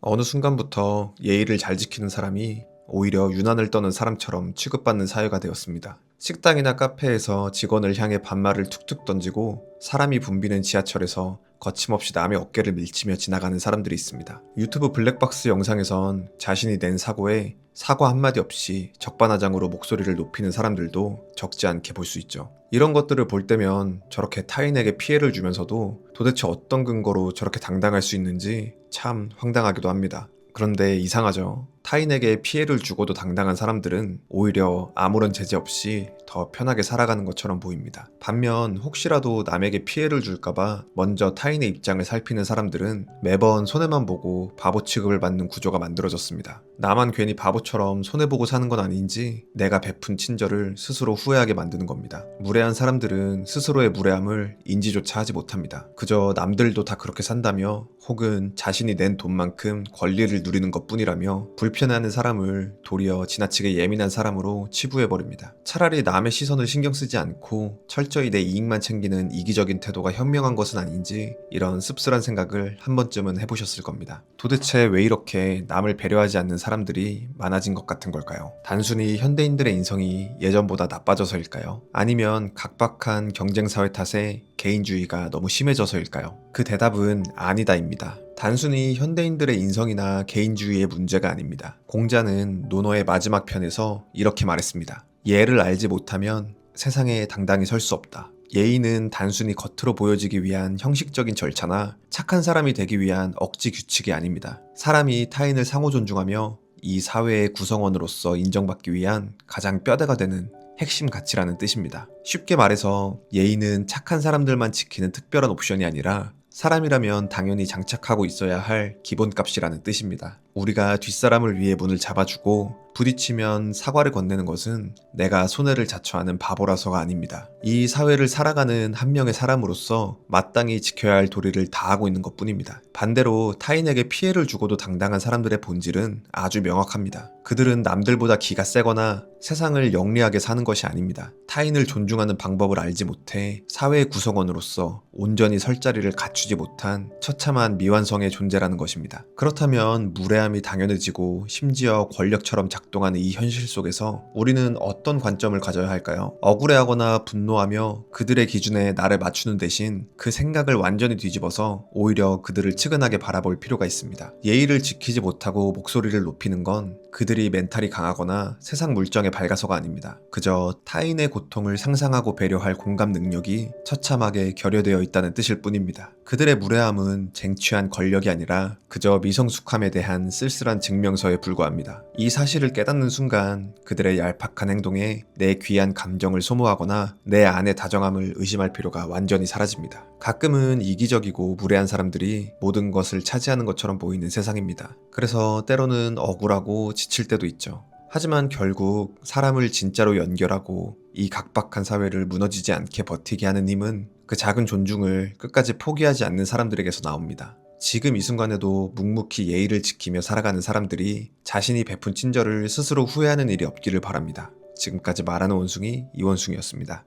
어느 순간부터 예의를 잘 지키는 사람이 오히려 유난을 떠는 사람처럼 취급받는 사회가 되었습니다. 식당이나 카페에서 직원을 향해 반말을 툭툭 던지고 사람이 붐비는 지하철에서 거침없이 남의 어깨를 밀치며 지나가는 사람들이 있습니다. 유튜브 블랙박스 영상에선 자신이 낸 사고에 사과 한마디 없이 적반하장으로 목소리를 높이는 사람들도 적지 않게 볼 수 있죠. 이런 것들을 볼 때면 저렇게 타인에게 피해를 주면서도 도대체 어떤 근거로 저렇게 당당할 수 있는지 참 황당하기도 합니다. 그런데 이상하죠. 타인에게 피해를 주고도 당당한 사람들은 오히려 아무런 제재 없이 더 편하게 살아가는 것처럼 보입니다. 반면 혹시라도 남에게 피해를 줄까봐 먼저 타인의 입장을 살피는 사람들은 매번 손해만 보고 바보 취급을 받는 구조가 만들어졌습니다. 나만 괜히 바보처럼 손해보고 사는 건 아닌지 내가 베푼 친절을 스스로 후회하게 만드는 겁니다. 무례한 사람들은 스스로의 무례함을 인지조차 하지 못합니다. 그저 남들도 다 그렇게 산다며 혹은 자신이 낸 돈만큼 권리를 누리는 것뿐이라며 불편해하는 사람을 도리어 지나치게 예민한 사람으로 치부해버립니다. 차라리 남의 시선을 신경 쓰지 않고 철저히 내 이익만 챙기는 이기적인 태도가 현명한 것은 아닌지 이런 씁쓸한 생각을 한 번쯤은 해보셨을 겁니다. 도대체 왜 이렇게 남을 배려하지 않는 사람들이 많아진 것 같은 걸까요? 단순히 현대인들의 인성이 예전보다 나빠져서일까요? 아니면 각박한 경쟁사회 탓에 개인주의가 너무 심해져서일까요? 그 대답은 아니다입니다. 단순히 현대인들의 인성이나 개인주의의 문제가 아닙니다. 공자는 논어의 마지막 편에서 이렇게 말했습니다. 예를 알지 못하면 세상에 당당히 설 수 없다. 예의는 단순히 겉으로 보여지기 위한 형식적인 절차나 착한 사람이 되기 위한 억지 규칙이 아닙니다. 사람이 타인을 상호 존중하며 이 사회의 구성원으로서 인정받기 위한 가장 뼈대가 되는 핵심 가치라는 뜻입니다. 쉽게 말해서 예의는 착한 사람들만 지키는 특별한 옵션이 아니라 사람이라면 당연히 장착하고 있어야 할 기본값이라는 뜻입니다. 우리가 뒷사람을 위해 문을 잡아주고 부딪히면 사과를 건네는 것은 내가 손해를 자초하는 바보라서가 아닙니다. 이 사회를 살아가는 한 명의 사람으로서 마땅히 지켜야 할 도리를 다하고 있는 것뿐입니다. 반대로 타인에게 피해를 주고도 당당한 사람들의 본질은 아주 명확합니다. 그들은 남들보다 기가 세거나 세상을 영리하게 사는 것이 아닙니다. 타인을 존중하는 방법을 알지 못해 사회의 구성원으로서 온전히 설 자리를 갖추지 못한 처참한 미완성의 존재라는 것입니다. 그렇다면 무례함이 당연해지고 심지어 권력처럼 작동하는 이 현실 속에서 우리는 어떤 관점을 가져야 할까요? 억울해하거나 분노하며 그들의 기준에 나를 맞추는 대신 그 생각을 완전히 뒤집어서 오히려 그들을 측은하게 바라볼 필요가 있습니다. 예의를 지키지 못하고 목소리를 높이는 건 그들이 멘탈이 강하거나 세상 물정에 밝아서가 아닙니다. 그저 타인의 고통을 상상하고 배려할 공감 능력이 처참하게 결여되어 있다는 뜻일 뿐입니다. 그들의 무례함은 쟁취한 권력이 아니라 그저 미성숙함에 대한 쓸쓸한 증명서에 불과합니다. 이 사실을 깨닫는 순간 그들의 얄팍한 행동에 내 귀한 감정을 소모하거나 내 안의 다정함을 의심할 필요가 완전히 사라집니다. 가끔은 이기적이고 무례한 사람들이 모든 것을 차지하는 것처럼 보이는 세상입니다. 그래서 때로는 억울하고 지칠 때도 있죠. 하지만 결국 사람을 진짜로 연결하고 이 각박한 사회를 무너지지 않게 버티게 하는 힘은 그 작은 존중을 끝까지 포기하지 않는 사람들에게서 나옵니다. 지금 이 순간에도 묵묵히 예의를 지키며 살아가는 사람들이 자신이 베푼 친절을 스스로 후회하는 일이 없기를 바랍니다. 지금까지 말하는 원숭이 이원숭이였습니다.